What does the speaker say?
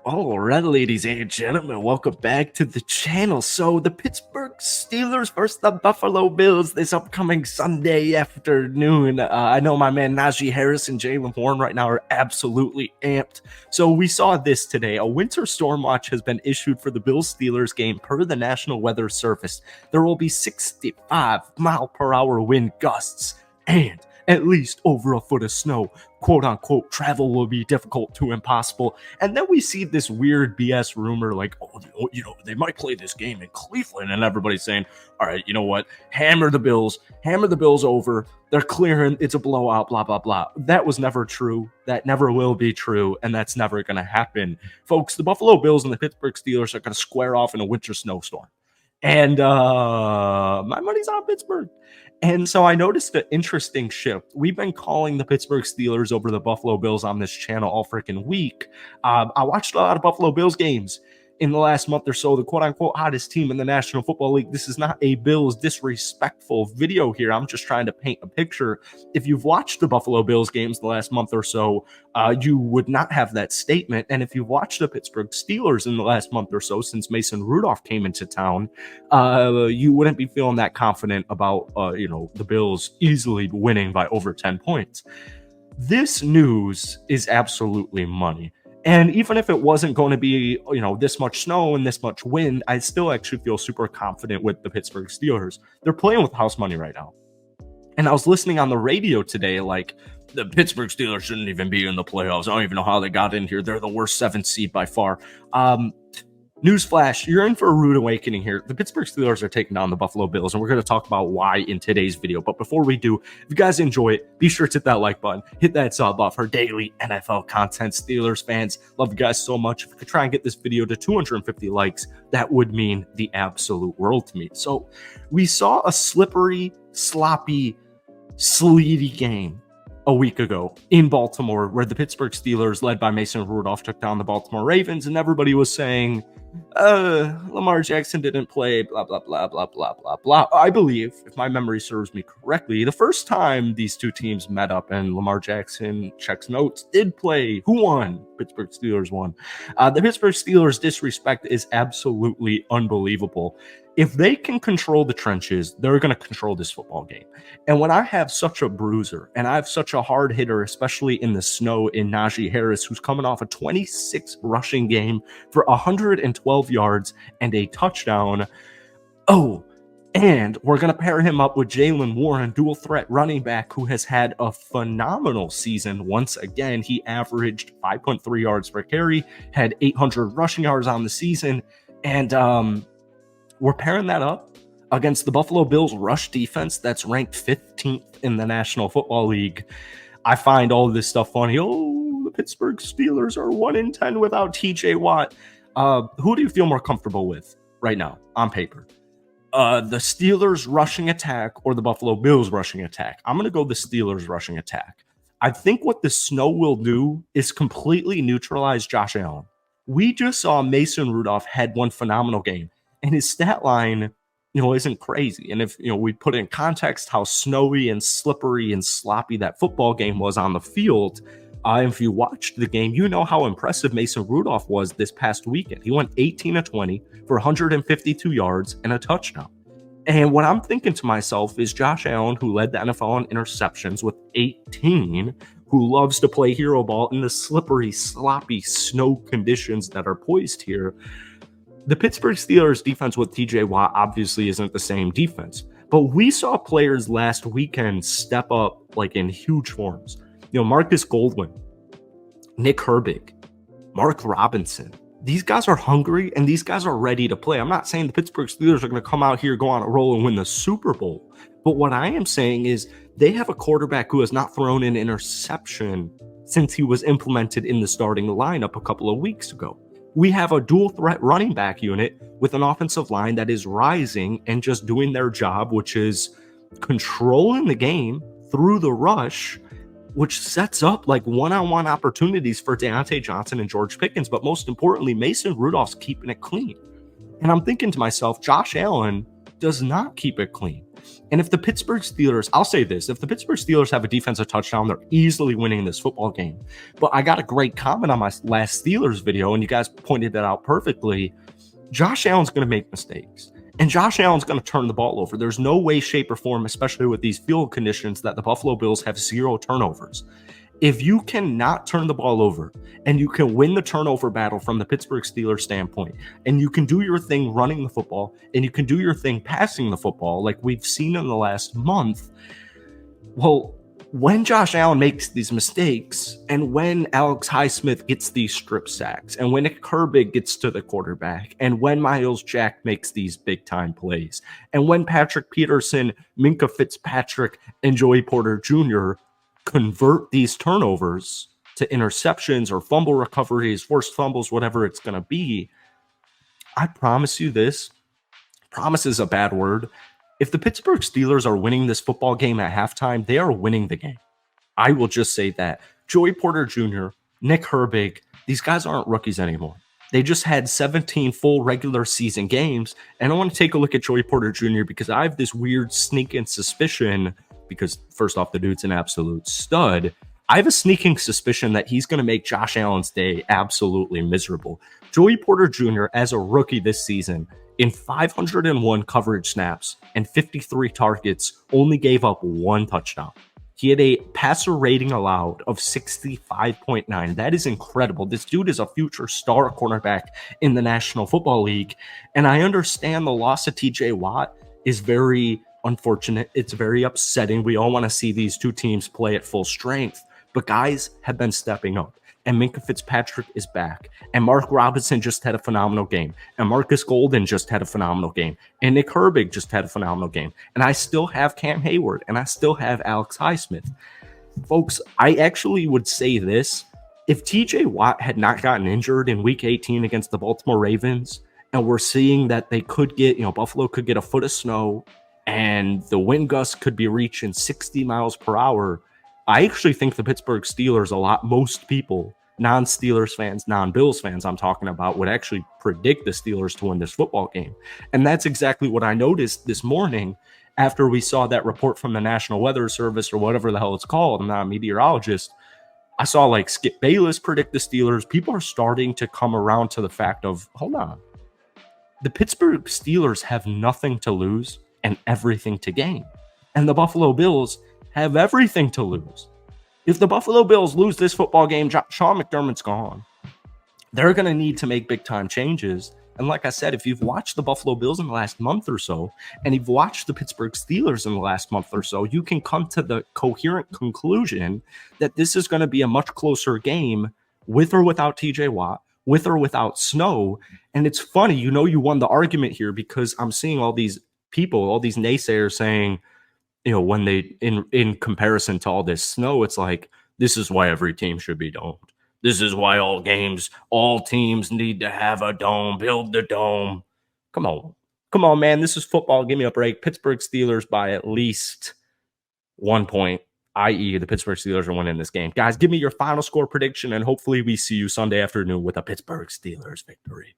All right, ladies and gentlemen, welcome back to the channel. So the Pittsburgh Steelers versus the Buffalo Bills this upcoming Sunday afternoon. I know my man Najee Harris and Jaylen Warren right now are absolutely amped. So we saw this today. A winter storm watch has been issued for the Bills-Steelers game per the National Weather Service. There will be 65-mile-per-hour wind gusts and at least over a foot of snow. Quote unquote, travel will be difficult to impossible. And then we see this weird BS rumor like, they might play this game in Cleveland. And everybody's saying, all right, you know what? Hammer the Bills over. They're clearing. It's a blowout, blah, blah, blah. That was never true. That never will be true. And that's never going to happen. Folks, the Buffalo Bills and the Pittsburgh Steelers are going to square off in a winter snowstorm. And my money's on Pittsburgh. And so I noticed an interesting shift. We've been calling the Pittsburgh Steelers over the Buffalo Bills on this channel all freaking week. I watched a lot of Buffalo Bills games in the last month or so, the quote-unquote hottest team in the National Football League. This is not a Bills disrespectful video here. I'm just trying to paint a picture. If you've watched the Buffalo Bills games the last month or so, you would not have that statement. And if you've watched the Pittsburgh Steelers in the last month or so, since Mason Rudolph came into town, you wouldn't be feeling that confident about, the Bills easily winning by over 10 points. This news is absolutely money. And even if it wasn't going to be, this much snow and this much wind, I still actually feel super confident with the Pittsburgh Steelers. They're playing with house money right now. And I was listening on the radio today, like, the Pittsburgh Steelers shouldn't even be in the playoffs. I don't even know how they got in here. They're the worst 7th seed by far. Newsflash, you're in for a rude awakening here. The Pittsburgh Steelers are taking down the Buffalo Bills, and we're going to talk about why in today's video. But before we do, if you guys enjoy it, be sure to hit that like button, hit that sub off for daily NFL content. Steelers fans, love you guys so much. If we could try and get this video to 250 likes, that would mean the absolute world to me. So we saw a slippery, sloppy, sleety game a week ago in Baltimore, where the Pittsburgh Steelers, led by Mason Rudolph, took down the Baltimore Ravens, and everybody was saying, Lamar Jackson didn't play, blah, blah, blah, blah, blah, blah, blah. I believe, if my memory serves me correctly, the first time these two teams met up and Lamar Jackson checks notes, did play. Who won? Pittsburgh Steelers won. The Pittsburgh Steelers' disrespect is absolutely unbelievable. If they can control the trenches, they're going to control this football game. And when I have such a bruiser and I have such a hard hitter, especially in the snow, in Najee Harris, who's coming off a 26 rushing game for 112 yards and a touchdown. Oh, and we're going to pair him up with Jaylen Warren, dual threat running back, who has had a phenomenal season. Once again, he averaged 5.3 yards per carry, had 800 rushing yards on the season. And, we're pairing that up against the Buffalo Bills rush defense that's ranked 15th in the National Football League. I find all of this stuff funny. Oh, the Pittsburgh Steelers are 1-10 without TJ Watt. Who do you feel more comfortable with right now on paper? The Steelers rushing attack or the Buffalo Bills rushing attack? I'm going to go the Steelers rushing attack. I think what the snow will do is completely neutralize Josh Allen. We just saw Mason Rudolph had one phenomenal game. And his stat line, isn't crazy. And if, we put in context how snowy and slippery and sloppy that football game was on the field, if you watched the game, you know how impressive Mason Rudolph was this past weekend. He went 18 of 20 for 152 yards and a touchdown. And what I'm thinking to myself is Josh Allen, who led the NFL in interceptions with 18, who loves to play hero ball in the slippery, sloppy snow conditions that are poised here. The Pittsburgh Steelers defense with TJ Watt obviously isn't the same defense, but we saw players last weekend step up like in huge forms. Marcus Goldwyn, Nick Herbig, Mark Robinson. These guys are hungry and these guys are ready to play. I'm not saying the Pittsburgh Steelers are going to come out here, go on a roll and win the Super Bowl. But what I am saying is they have a quarterback who has not thrown an interception since he was implemented in the starting lineup a couple of weeks ago. We have a dual threat running back unit with an offensive line that is rising and just doing their job, which is controlling the game through the rush, which sets up like one-on-one opportunities for Deontay Johnson and George Pickens. But most importantly, Mason Rudolph's keeping it clean. And I'm thinking to myself, Josh Allen does not keep it clean. And if the Pittsburgh Steelers, I'll say this, if the Pittsburgh Steelers have a defensive touchdown, they're easily winning this football game. But I got a great comment on my last Steelers video, and you guys pointed that out perfectly. Josh Allen's going to make mistakes. And Josh Allen's going to turn the ball over. There's no way, shape, or form, especially with these field conditions, that the Buffalo Bills have 0 turnovers. If you cannot turn the ball over and you can win the turnover battle from the Pittsburgh Steelers standpoint, and you can do your thing running the football and you can do your thing passing the football like we've seen in the last month, well, when Josh Allen makes these mistakes and when Alex Highsmith gets these strip sacks and when Nick Herbig gets to the quarterback and when Myles Jack makes these big-time plays and when Patrick Peterson, Minkah Fitzpatrick, and Joey Porter Jr. convert these turnovers to interceptions or fumble recoveries, forced fumbles, whatever it's going to be, I promise you this. Promise is a bad word. If the Pittsburgh Steelers are winning this football game at halftime, they are winning the game. I will just say that. Joey Porter Jr., Nick Herbig, these guys aren't rookies anymore. They just had 17 full regular season games. And I want to take a look at Joey Porter Jr. because I have this weird sneaking suspicion, because first off, the dude's an absolute stud. I have a sneaking suspicion that he's going to make Josh Allen's day absolutely miserable. Joey Porter Jr., as a rookie this season, in 501 coverage snaps and 53 targets, only gave up 1 touchdown. He had a passer rating allowed of 65.9. That is incredible. This dude is a future star cornerback in the National Football League. And I understand the loss of TJ Watt is very unfortunate. It's very upsetting. We all want to see these two teams play at full strength. But guys have been stepping up. And Minkah Fitzpatrick is back. And Mark Robinson just had a phenomenal game. And Marcus Golden just had a phenomenal game. And Nick Herbig just had a phenomenal game. And I still have Cam Hayward. And I still have Alex Highsmith. Folks, I actually would say this. If TJ Watt had not gotten injured in Week 18 against the Baltimore Ravens, and we're seeing that they could get, Buffalo could get a foot of snow, and the wind gusts could be reaching 60 miles per hour, I actually think the Pittsburgh Steelers, most people, non-Steelers fans, non-Bills fans I'm talking about, would actually predict the Steelers to win this football game. And that's exactly what I noticed this morning after we saw that report from the National Weather Service or whatever the hell it's called. I'm not a meteorologist. I saw Skip Bayless predict the Steelers. People are starting to come around to the fact of, hold on, the Pittsburgh Steelers have nothing to lose and everything to gain. And the Buffalo Bills have everything to lose. If the Buffalo Bills lose this football game, Sean McDermott's gone. They're going to need to make big-time changes. And like I said, if you've watched the Buffalo Bills in the last month or so, and you've watched the Pittsburgh Steelers in the last month or so, you can come to the coherent conclusion that this is going to be a much closer game with or without TJ Watt, with or without snow. And it's funny, you won the argument here because I'm seeing all these people, all these naysayers saying, when they, in comparison to all this snow, it's like, this is why every team should be domed. This is why all teams need to have a dome, build the dome. Come on, man. This is football. Give me a break. Pittsburgh Steelers by at least 1 point, i.e. the Pittsburgh Steelers are winning this game. Guys, give me your final score prediction, and hopefully we see you Sunday afternoon with a Pittsburgh Steelers victory.